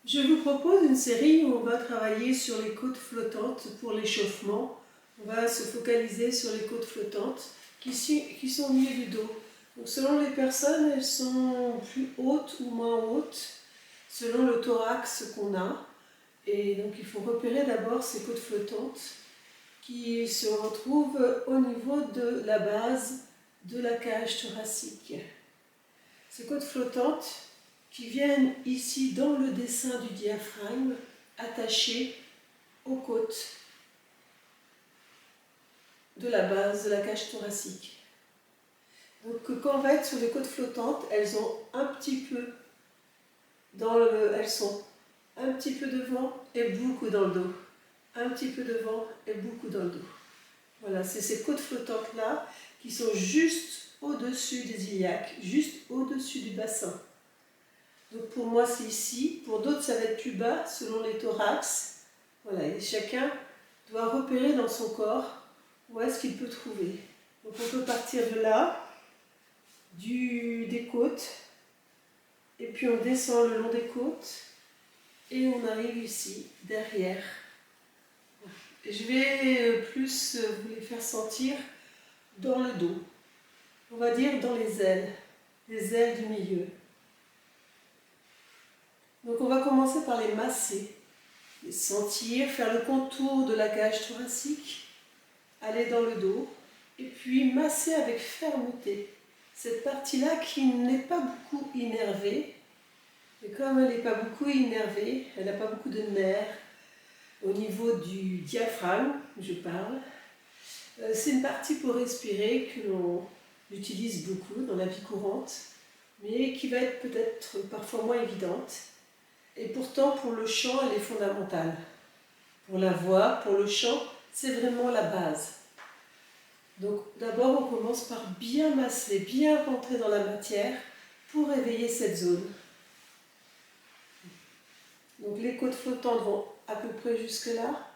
Je vous propose une série où on va travailler sur les côtes flottantes pour l'échauffement. On va se focaliser sur les côtes flottantes qui sont au milieu du dos. Donc, selon les personnes, elles sont plus hautes ou moins hautes, selon le thorax qu'on a. Et donc il faut repérer d'abord ces côtes flottantes qui se retrouvent au niveau de la base de la cage thoracique. Ces côtes flottantes qui viennent ici dans le dessin du diaphragme, attachées aux côtes de la base de la cage thoracique. Donc quand on va être sur les côtes flottantes, elles ont un petit peu elles sont un petit peu devant et beaucoup dans le dos. Un petit peu devant et beaucoup dans le dos. Voilà, c'est ces côtes flottantes-là qui sont juste au-dessus des iliaques, juste au-dessus du bassin. Donc pour moi c'est ici, pour d'autres ça va être plus bas selon les thorax. Voilà, et chacun doit repérer dans son corps où est-ce qu'il peut trouver. Donc on peut partir de là, des côtes, et puis on descend le long des côtes, et on arrive ici, derrière. Je vais plus vous les faire sentir dans le dos. On va dire dans les ailes du milieu. Donc on va commencer par les masser, les sentir, faire le contour de la cage thoracique, aller dans le dos, et puis masser avec fermeté cette partie-là qui n'est pas beaucoup innervée. Et comme elle n'est pas beaucoup innervée, elle n'a pas beaucoup de nerfs au niveau du diaphragme, je parle. C'est une partie pour respirer que l'on utilise beaucoup dans la vie courante, mais qui va être peut-être parfois moins évidente. Et pourtant, pour le chant, elle est fondamentale. Pour la voix, pour le chant, c'est vraiment la base. Donc d'abord, on commence par bien masser, bien rentrer dans la matière pour réveiller cette zone. Donc les côtes flottantes vont à peu près jusque là,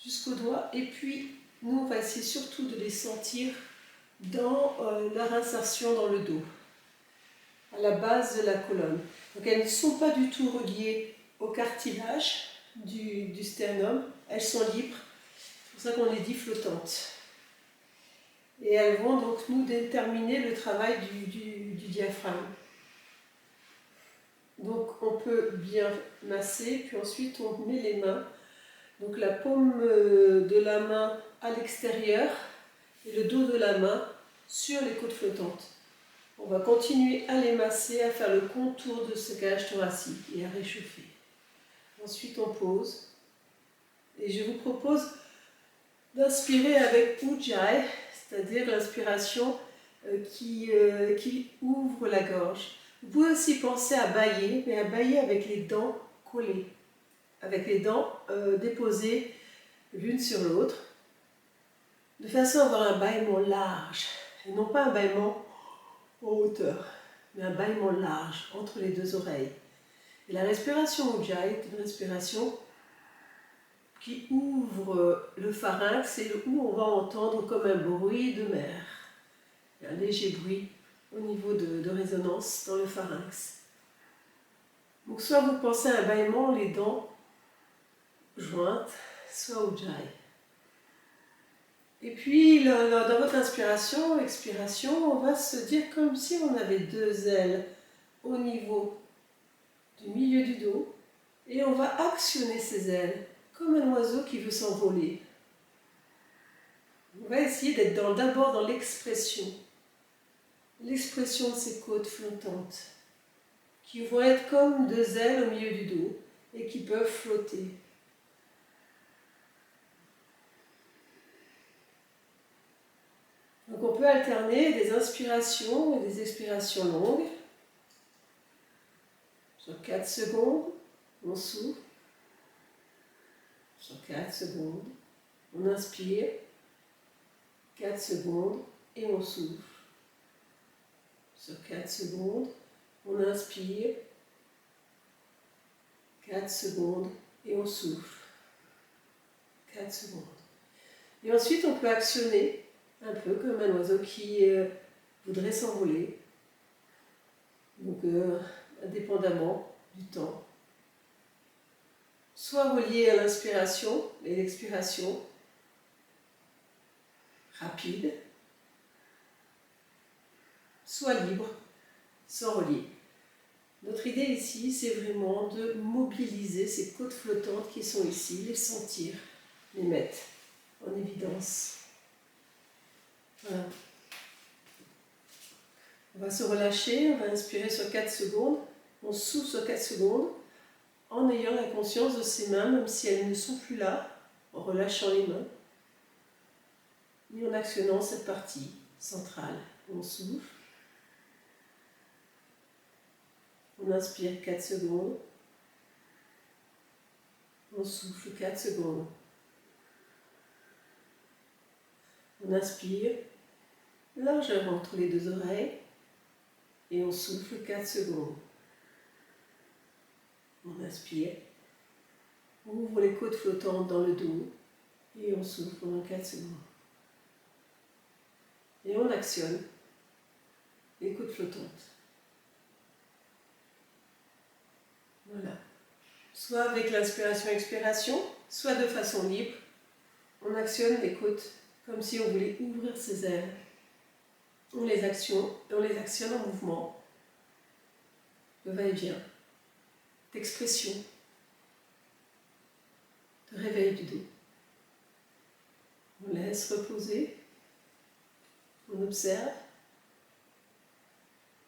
jusqu'au doigt, et puis nous, on va essayer surtout de les sentir dans leur insertion dans le dos, à la base de la colonne. Donc elles ne sont pas du tout reliées au cartilage du sternum, elles sont libres, c'est pour ça qu'on les dit flottantes. Et elles vont donc nous déterminer le travail du diaphragme. Donc on peut bien masser, puis ensuite on met les mains, donc la paume de la main à l'extérieur et le dos de la main sur les côtes flottantes. On va continuer à les masser, à faire le contour de ce cage thoracique et à réchauffer. Ensuite on pose et je vous propose d'inspirer avec Ujjayi, c'est-à-dire l'inspiration qui ouvre la gorge. Vous pouvez aussi penser à bâiller, mais à bâiller avec les dents collées, avec les dents déposées l'une sur l'autre, de façon à avoir un bâillement large, et non pas un bâillement en hauteur, mais un bâillement large entre les deux oreilles. Et la respiration Ujjayi est une respiration qui ouvre le pharynx et où on va entendre comme un bruit de mer, un léger bruit au niveau de résonance dans le pharynx. Donc soit vous pensez à un bâillement, les dents jointes, soit Ujjayi. Et puis dans votre inspiration, expiration, on va se dire comme si on avait deux ailes au niveau du milieu du dos et on va actionner ces ailes comme un oiseau qui veut s'envoler. On va essayer d'être d'abord dans l'expression de ces côtes flottantes, qui vont être comme deux ailes au milieu du dos et qui peuvent flotter. Donc on peut alterner des inspirations et des expirations longues. Sur 4 secondes, on souffle. Sur 4 secondes, on inspire. 4 secondes et on souffle. Sur 4 secondes, on inspire. 4 secondes et on souffle. 4 secondes. Et ensuite, on peut actionner un peu comme un oiseau qui voudrait s'envoler. Donc, indépendamment du temps. soit relié à l'inspiration et l'expiration, rapide, soit libre, sans relier. Notre idée ici, c'est vraiment de mobiliser ces côtes flottantes qui sont ici, les sentir, les mettre en évidence. Voilà. On va se relâcher, on va inspirer sur 4 secondes, on souffle sur 4 secondes, en ayant la conscience de ses mains, même si elles ne sont plus là, en relâchant les mains, et en actionnant cette partie centrale. On souffle, on inspire 4 secondes, on souffle 4 secondes. On inspire, largeur entre les deux oreilles, et on souffle 4 secondes. On inspire, on ouvre les côtes flottantes dans le dos, et on souffle pendant 4 secondes. Et on actionne les côtes flottantes. Voilà. Soit avec l'inspiration-expiration, soit de façon libre. On actionne les côtes comme si on voulait ouvrir ses ailes. On les actionne en mouvement, de va-et-vient, d'expression, de réveil du dos. On laisse reposer, on observe,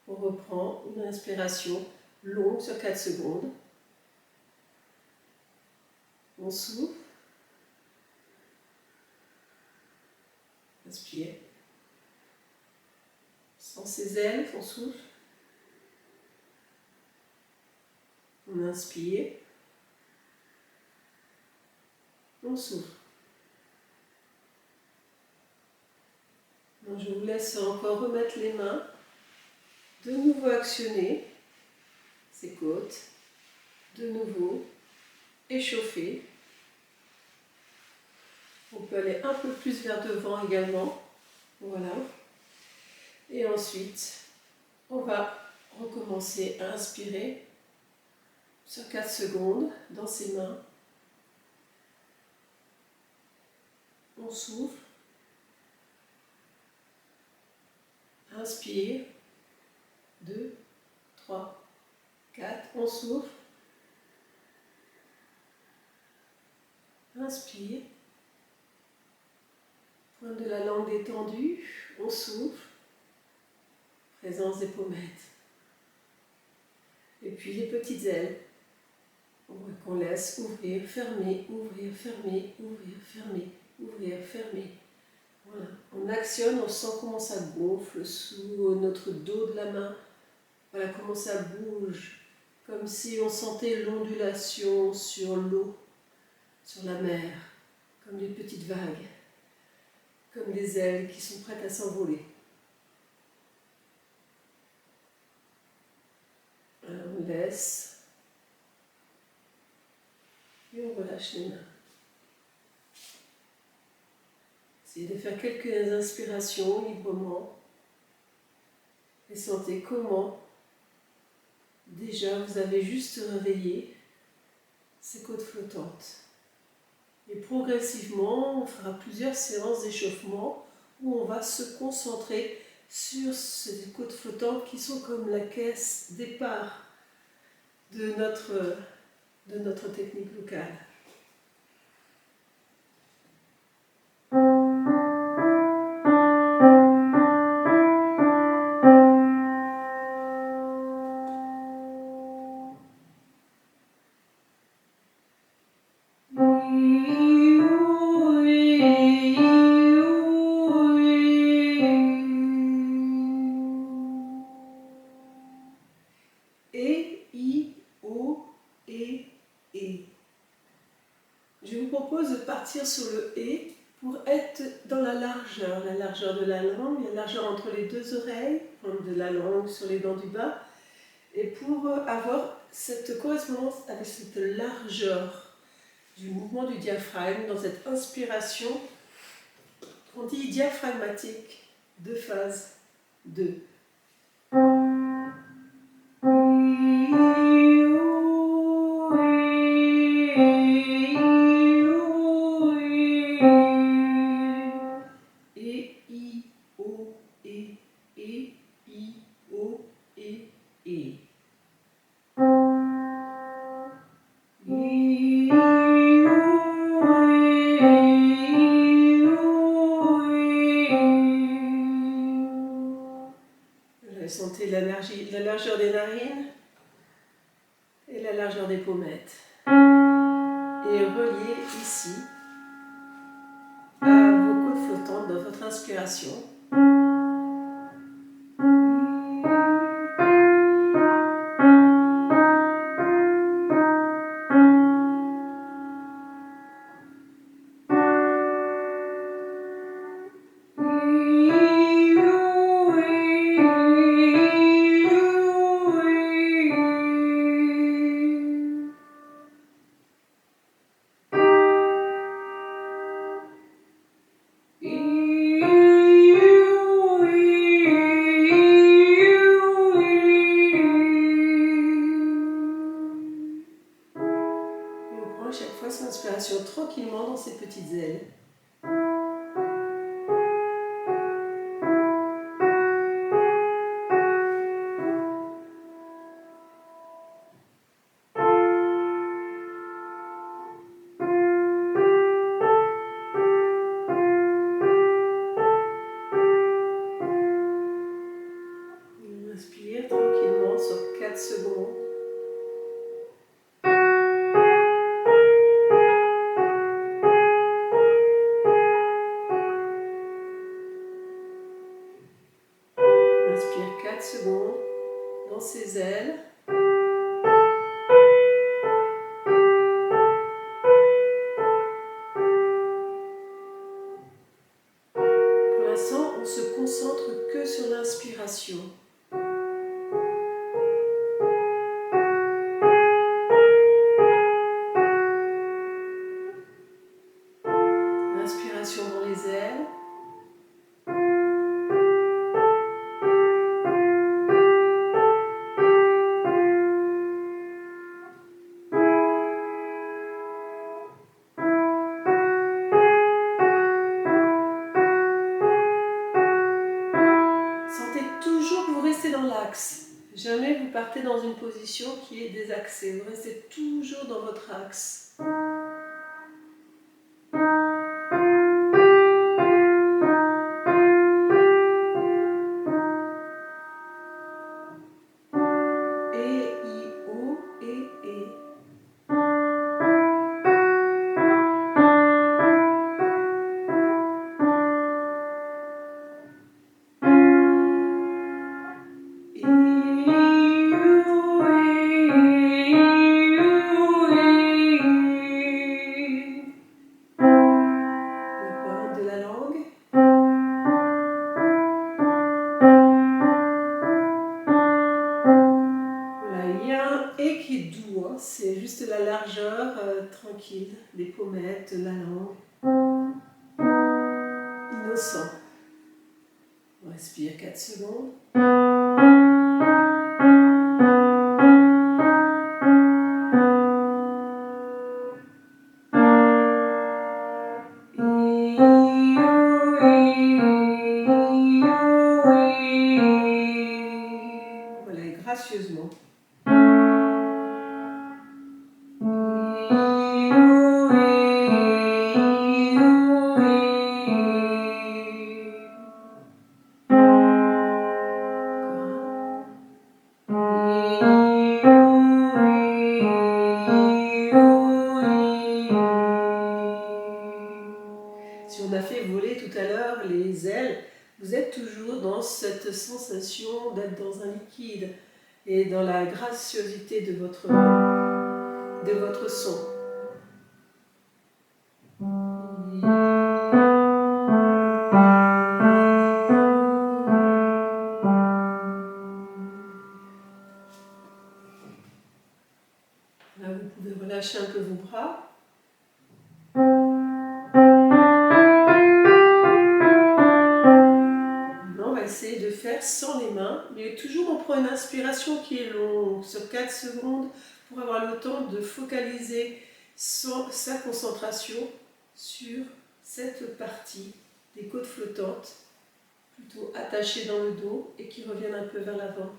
on reprend une inspiration longue sur 4 secondes. On souffle, inspire. Sans ses ailes, on souffle. On inspire. On souffle. Donc je vous laisse encore remettre les mains. De nouveau actionner ces côtes. De nouveau échauffer. On peut aller un peu plus vers devant également. Voilà. Et ensuite, on va recommencer à inspirer sur 4 secondes dans ses mains. On souffle. Inspire. 2, 3, 4. On souffle. Inspire. Pointe de la langue détendue. On souffle. Présence des pommettes. Et puis les petites ailes qu'on laisse ouvrir, fermer, ouvrir, fermer, ouvrir, fermer, ouvrir, fermer. Voilà. On actionne, on sent comment ça gonfle sous notre dos de la main. Voilà comment ça bouge, comme si on sentait l'ondulation sur l'eau, sur la mer, comme des petites vagues, comme des ailes qui sont prêtes à s'envoler. Alors on laisse et on relâche les mains. Essayez de faire quelques inspirations librement et sentez comment déjà vous avez juste réveillé ces côtes flottantes. Et progressivement, on fera plusieurs séances d'échauffement où on va se concentrer sur ces côtes flottantes qui sont comme la caisse départ de notre technique locale. E, I, O, E, E. Je vous propose de partir sur le E pour être dans la largeur de la langue, la largeur entre les deux oreilles, de la langue sur les dents du bas, et pour avoir cette correspondance avec cette largeur du mouvement du diaphragme dans cette inspiration, on dit diaphragmatique, 2 phases, 2. largeur des narines et la largeur des pommettes. Et reliez ici à vos côtes flottantes dans votre inspiration. Chaque fois son inspiration tranquillement dans ses petites ailes. On inspire tranquillement sur 4 secondes. Inspire 4 secondes dans ses ailes. Pour l'instant, on se concentre que sur l'inspiration. L'inspiration dans les ailes. Dans l'axe. Jamais vous partez dans une position qui est désaxée. Vous restez toujours dans votre axe. Et, I, O, et. Et qui est doux, hein. C'est juste la largeur tranquille des pommettes, de la langue. Innocent. On respire 4 secondes. Voilà, et gracieusement. Si on a fait voler tout à l'heure les ailes, vous êtes toujours dans cette sensation d'être dans un liquide et dans la graciosité de votre son. Là, vous pouvez relâcher un peu vos bras. On va essayer de faire sans les mains, mais toujours on prend une inspiration qui est longue, sur 4 secondes, pour avoir le temps de focaliser sa concentration sur cette partie des côtes flottantes, plutôt attachées dans le dos et qui reviennent un peu vers l'avant.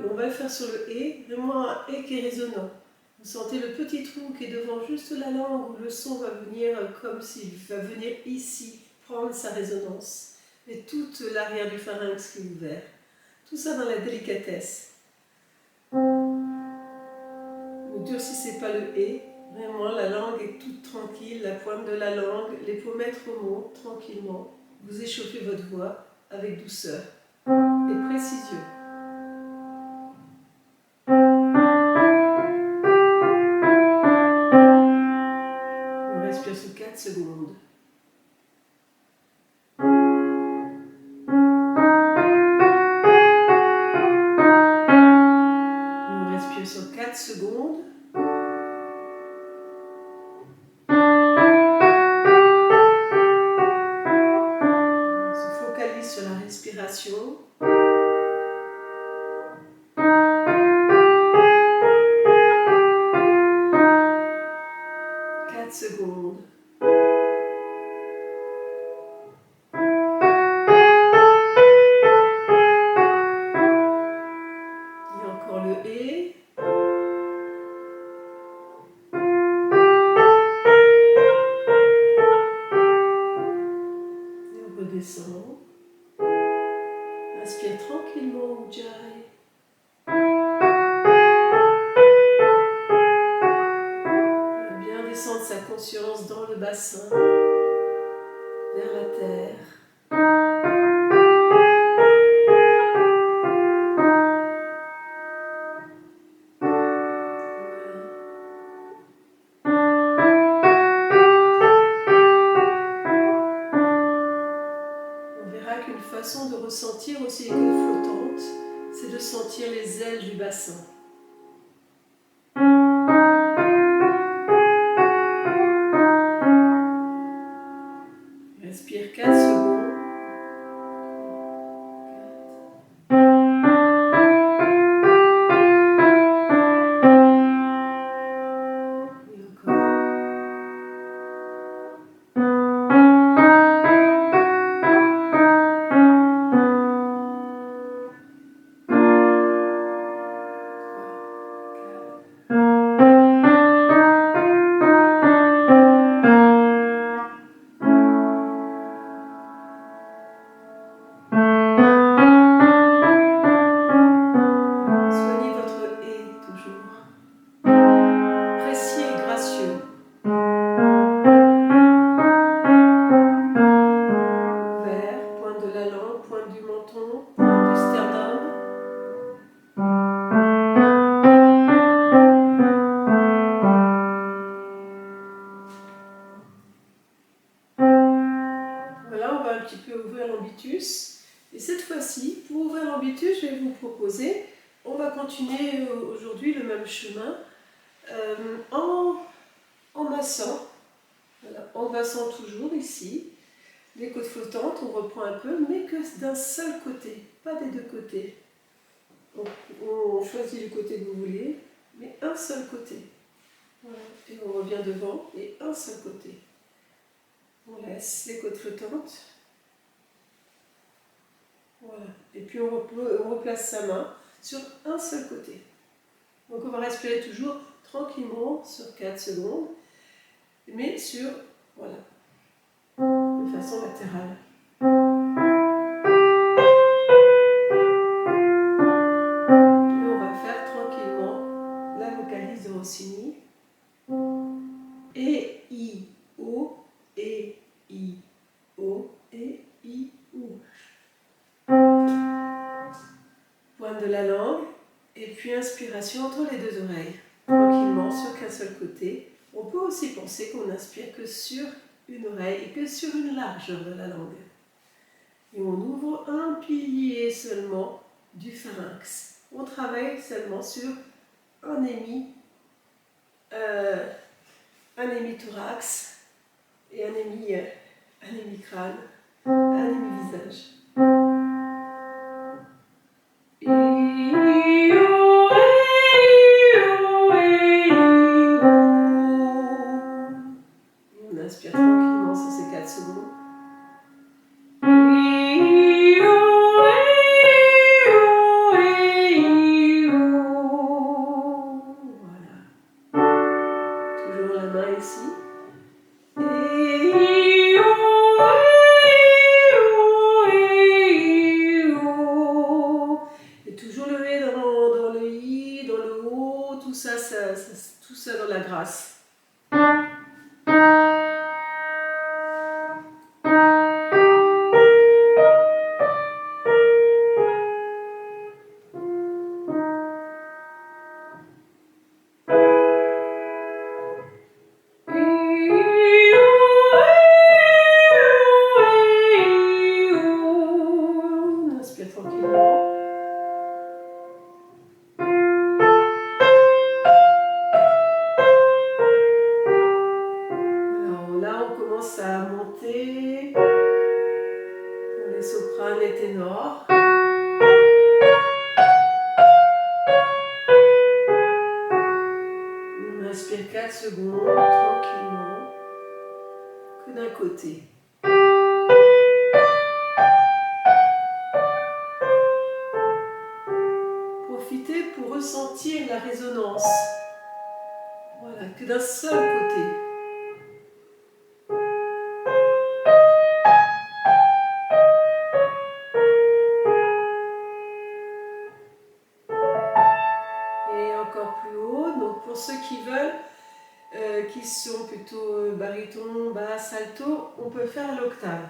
On va le faire sur le « et », vraiment un « et » qui est résonnant. Vous sentez le petit trou qui est devant juste la langue où le son va venir comme s'il va venir ici, prendre sa résonance. Et toute l'arrière du pharynx qui est ouvert. Tout ça dans la délicatesse. Ne durcissez pas le « et ». Vraiment, la langue est toute tranquille, la pointe de la langue, les pommettes remontent tranquillement. Vous échauffez votre voix avec douceur et précision. On respire sur 4 secondes. On respire sur 4 secondes. Sur la respiration. Secondes. Et encore le « et ». Et on redescend. Inspire tranquillement, Ujjayi. Bien descendre sa conscience dans le bassin, vers la terre. On verra qu'une façon de ressentir aussi les côtes flottantes, c'est de sentir les ailes du bassin. Respire 4 secondes. Et encore. Et cette fois-ci, pour ouvrir l'ambitus, je vais vous proposer, on va continuer aujourd'hui le même chemin en massant, voilà, en massant toujours ici, les côtes flottantes, on reprend un peu, mais que d'un seul côté, pas des deux côtés. Donc, on choisit le côté que vous voulez, mais un seul côté. Voilà. Et on revient devant, et un seul côté. On laisse les côtes flottantes. Voilà. Et puis on replace sa main sur un seul côté. Donc on va respirer toujours tranquillement sur 4 secondes, mais sur, voilà, de façon latérale. Et on va faire tranquillement la vocalise de Rossini. E, I, O, E, I, O, E, I, O. Pointe de la langue, et puis inspiration entre les deux oreilles, tranquillement sur qu'un seul côté. On peut aussi penser qu'on n'inspire que sur une oreille et que sur une largeur de la langue. Et on ouvre un pilier seulement du pharynx. On travaille seulement sur un hémithorax et un hémicrâne, un hémivisage. On inspire tranquillement sur ces 4 secondes. Voilà. soprane et ténor. On inspire 4 secondes, tranquillement, que d'un côté. Profitez pour ressentir la résonance. Voilà, que d'un seul côté. Et encore plus haut, donc pour ceux qui veulent, qui sont plutôt baryton, basse, alto, on peut faire l'octave.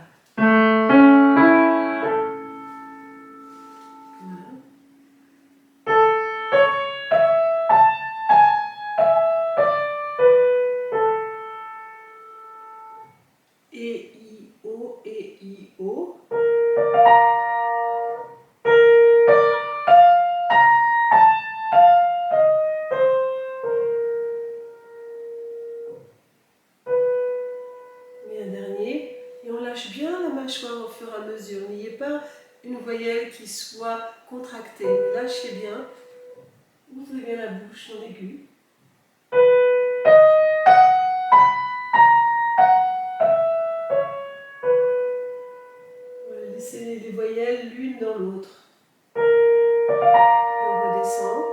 Et I-O, et I-O. Et un dernier. Et on lâche bien la mâchoire au fur et à mesure. N'ayez pas une voyelle qui soit contractée. Lâchez bien. Ouvrez bien la bouche en aigu. Voilà, laissez les voyelles l'une dans l'autre. Et on redescend.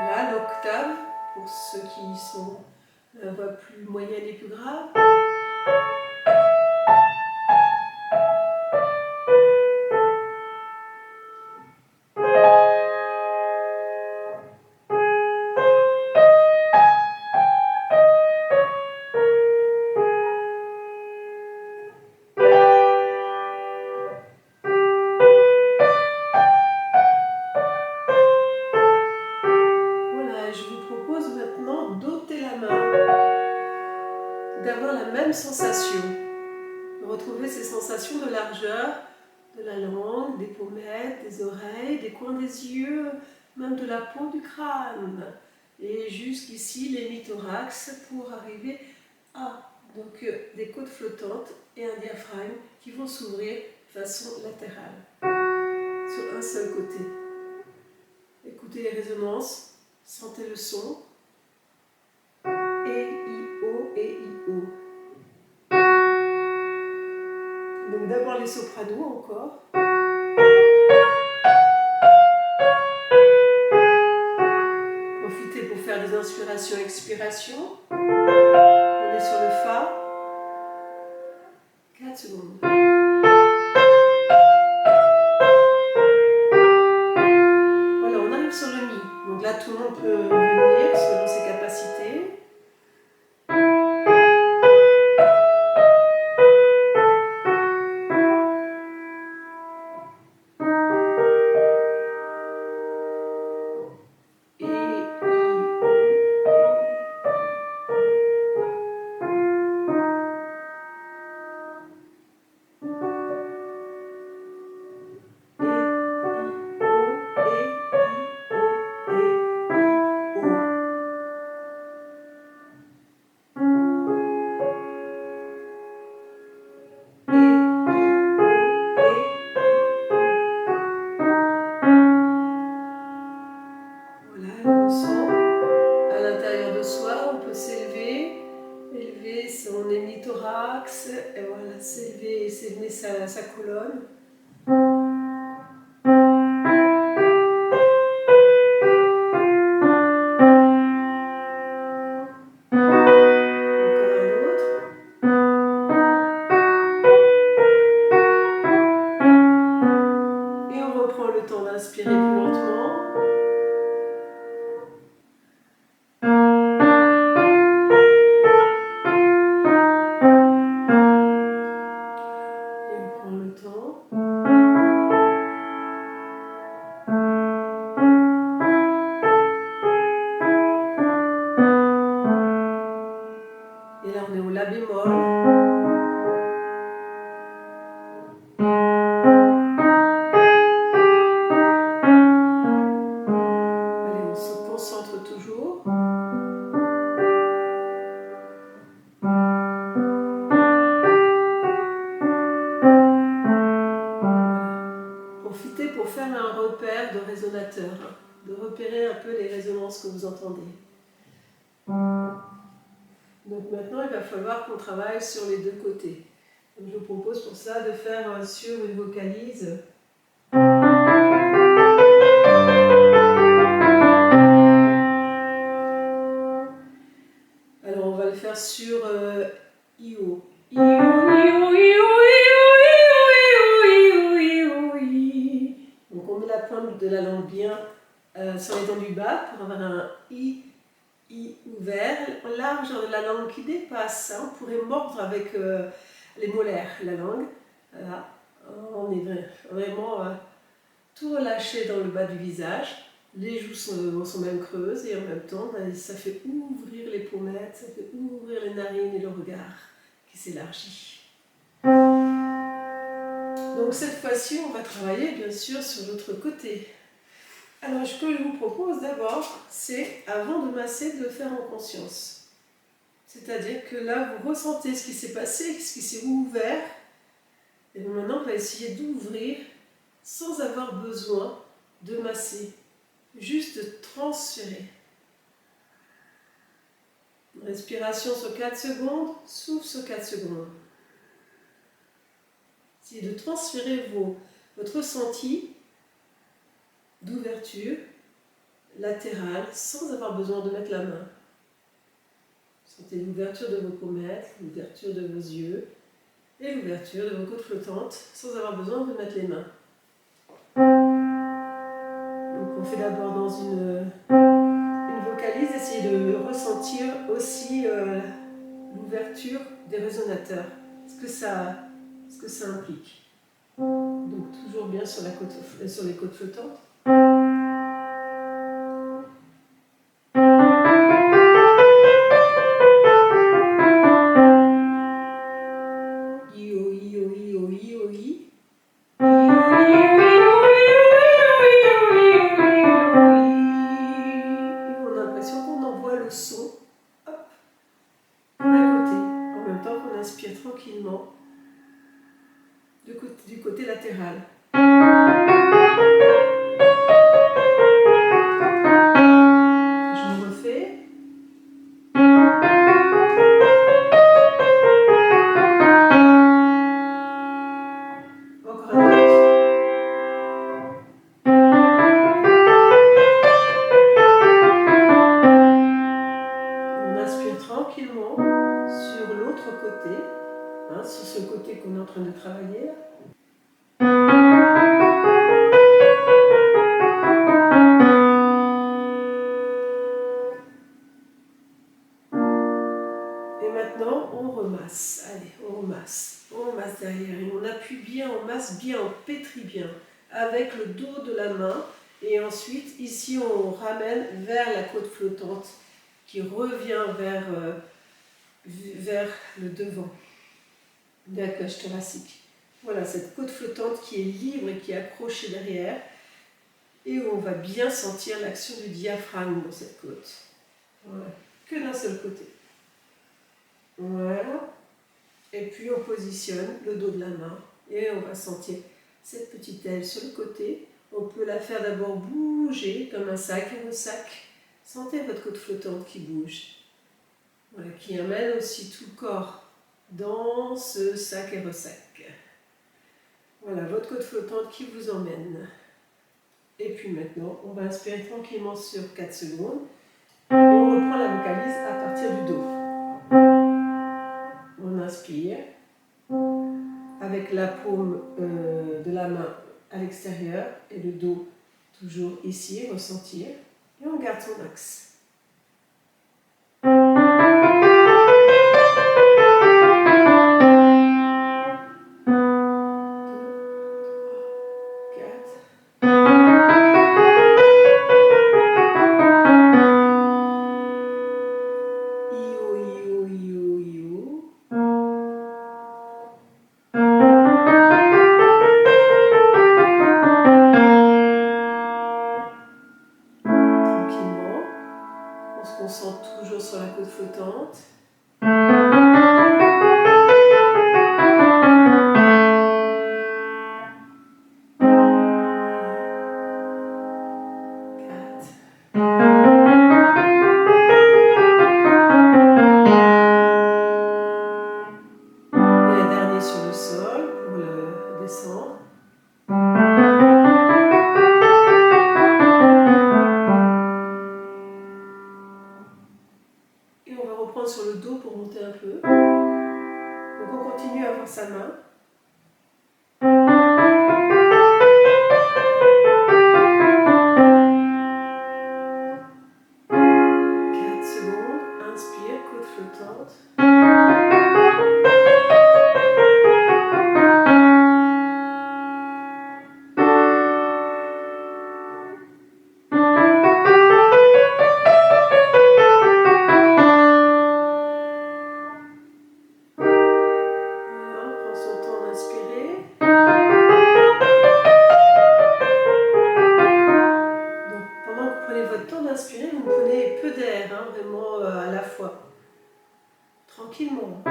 Voilà l'octave, pour ceux qui sont la voix plus moyenne et plus grave. D'avoir la même sensation, de retrouver ces sensations de largeur de la langue, des pommettes, des oreilles, des coins des yeux, même de la peau du crâne. Et jusqu'ici, l'hémithorax pour arriver à des côtes flottantes et un diaphragme qui vont s'ouvrir de façon latérale, sur un seul côté. Écoutez les résonances, sentez le son. Et I-O, et I-O. Donc d'abord les sopranos encore. Profitez pour faire des inspirations, expirations. On est sur le Fa. 4 secondes. Voilà, on arrive sur le Mi. Donc là, tout le monde peut venir selon ses capacités. Son hémithorax, et voilà, s'élever sa colonne. Encore un autre. Et on reprend le temps d'inspirer plus lentement. Et on prend le temps. de repérer un peu les résonances que vous entendez. Donc maintenant, il va falloir qu'on travaille sur les deux côtés. Donc je vous propose pour ça de faire sur une vocalise. Alors on va le faire sur IO. Donc on met la pointe de la langue bien sur les dents du bas pour avoir un I ouvert, large de la langue qui dépasse. On pourrait mordre avec les molaires la langue. Voilà. On est vraiment tout relâché dans le bas du visage. Les joues sont même creuses et en même temps, ça fait ouvrir les pommettes, ça fait ouvrir les narines et le regard qui s'élargit. Donc cette fois-ci, on va travailler bien sûr sur l'autre côté. Alors ce que je vous propose d'abord, c'est avant de masser, de le faire en conscience. C'est-à-dire que là, vous ressentez ce qui s'est passé, ce qui s'est ouvert. Et maintenant, on va essayer d'ouvrir sans avoir besoin de masser. Juste de transférer. Respiration sur 4 secondes, souffle sur 4 secondes. Essayez de transférer votre ressenti d'ouverture latérale sans avoir besoin de mettre la main. Sentez l'ouverture de vos pommettes, l'ouverture de vos yeux et l'ouverture de vos côtes flottantes sans avoir besoin de mettre les mains. Donc on fait d'abord dans une vocalise, essayez de ressentir aussi l'ouverture des résonateurs, ce que ça implique. Donc toujours bien sur les côtes flottantes. Tranquillement du côté latéral. Je me refais. Encore un autre. On inspire tranquillement sur l'autre côté. Sur ce côté qu'on est en train de travailler. Et maintenant, on remasse. Allez, on remasse. On remasse derrière et on appuie bien, on masse bien, on pétrit bien avec le dos de la main. Et ensuite, ici, on ramène vers la côte flottante qui revient vers le devant de la cage thoracique. Voilà, cette côte flottante qui est libre et qui est accrochée derrière et où on va bien sentir l'action du diaphragme dans cette côte. Voilà, que d'un seul côté. Voilà. Et puis on positionne le dos de la main et on va sentir cette petite aile sur le côté. On peut la faire d'abord bouger comme un sac et un sac. Sentez votre côte flottante qui bouge. Voilà, qui amène aussi tout le corps dans ce sac et ressac. Voilà, votre côte flottante qui vous emmène. Et puis maintenant, on va inspirer tranquillement sur 4 secondes. Et on reprend la vocalise à partir du dos. On inspire avec la paume de la main à l'extérieur et le dos toujours ici, ressentir. Et on garde son axe. On se concentre toujours sur la côte flottante. 4. Et un dernier sur le sol pour le descendre. Et on va reprendre sur le dos pour monter un peu. Donc on continue à avoir sa main. 4 secondes, inspire, côte flottante. Inspirez, vous prenez peu d'air, hein, vraiment à la fois, tranquillement.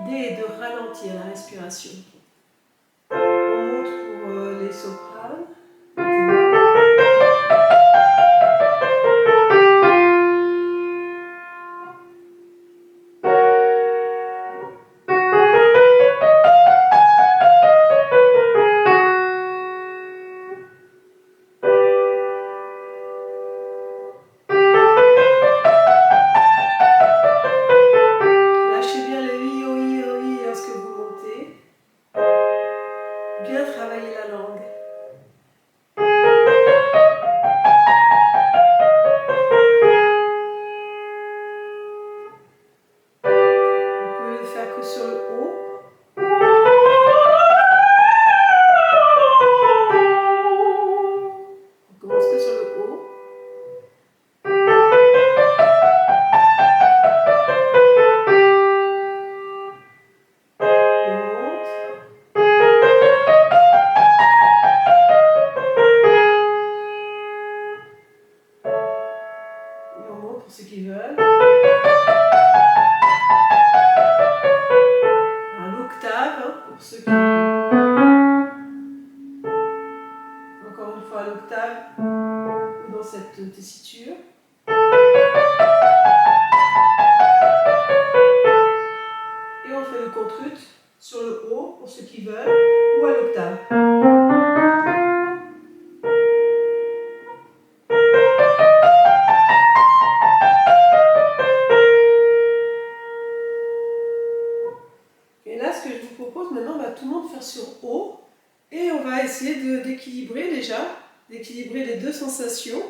L'idée est de ralentir la respiration. On monte pour les sopranes. Bien travailler la langue. Vous pouvez le faire que sur le haut. On commence que sur le haut. Pour ceux qui veulent. L'octave, hein, pour ceux qui... Encore une fois, l'octave ou dans cette tessiture. Et on fait le contrut sur le haut, pour ceux qui veulent, ou à l'octave. Et là, ce que je vous propose maintenant, on va tout le monde faire sur haut. Et on va essayer d'équilibrer déjà, d'équilibrer les deux sensations.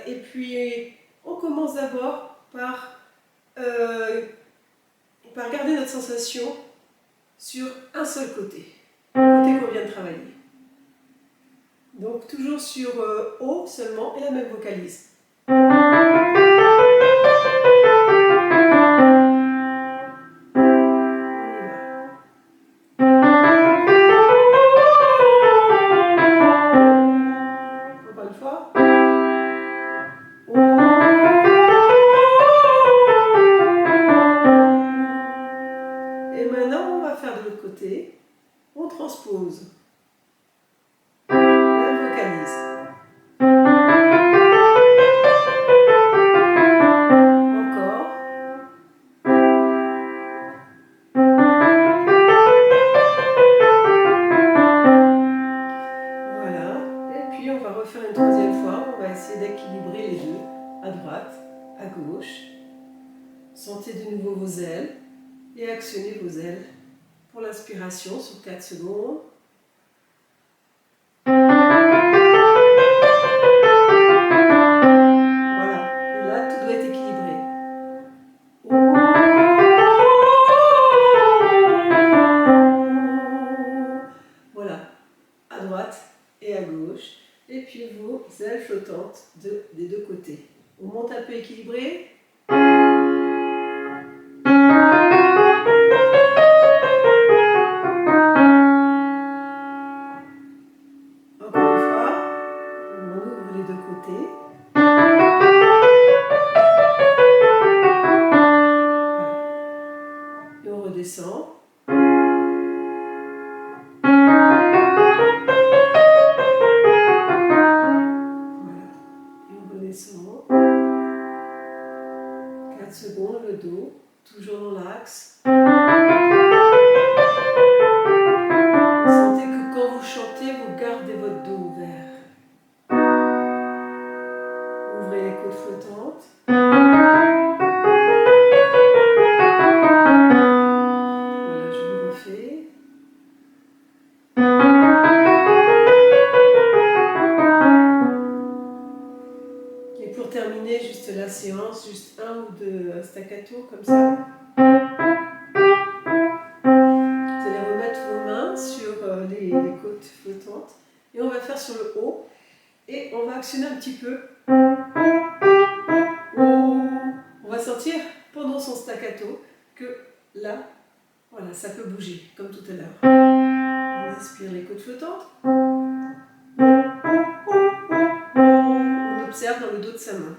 Et puis, on commence d'abord par garder notre sensation sur un seul côté, le côté qu'on vient de travailler. Donc, toujours sur haut seulement et la même vocalise. On transpose. Même vocalise. Encore. Voilà. Et puis on va refaire une troisième fois. On va essayer d'équilibrer les deux. À droite, à gauche. Sentez de nouveau vos ailes. Et actionnez vos ailes. Pour l'inspiration sur 4 secondes. Voilà, et là tout doit être équilibré. Voilà, à droite et à gauche. Et puis vos ailes flottantes des deux côtés. On monte un peu équilibré. Et on redescend. séance, juste un ou deux staccato comme ça. Vous allez remettre vos mains sur les côtes flottantes et on va faire sur le haut et on va actionner un petit peu. On va sentir pendant son staccato que là, voilà, ça peut bouger comme tout à l'heure. On inspire les côtes flottantes. On observe dans le dos de sa main.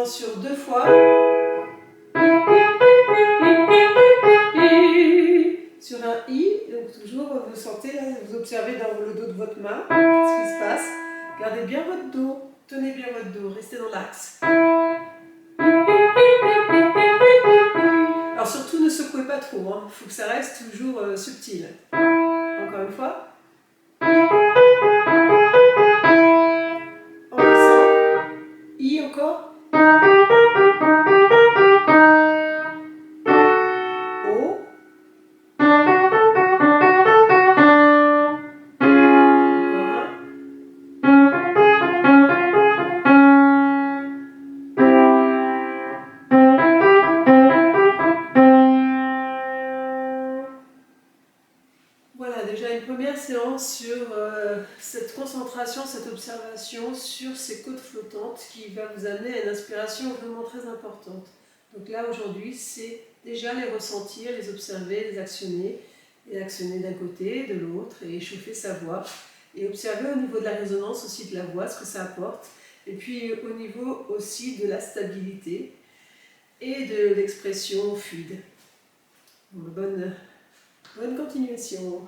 Sur deux fois. Sur un I, donc toujours vous sentez, là, vous observez dans le dos de votre main ce qui se passe. Gardez bien votre dos, tenez bien votre dos, restez dans l'axe. Alors surtout ne secouez pas trop, il faut que ça reste toujours subtil. Encore une fois. On descend. I encore. Voilà, déjà une première séance sur cette concentration, cette observation sur ces côtes flottantes qui va vous amener à une inspiration vraiment très importante. Donc là, aujourd'hui, c'est déjà les ressentir, les observer, les actionner d'un côté, de l'autre, et échauffer sa voix. Et observer au niveau de la résonance aussi de la voix, ce que ça apporte. Et puis au niveau aussi de la stabilité et de l'expression fluide. Bonne continuation.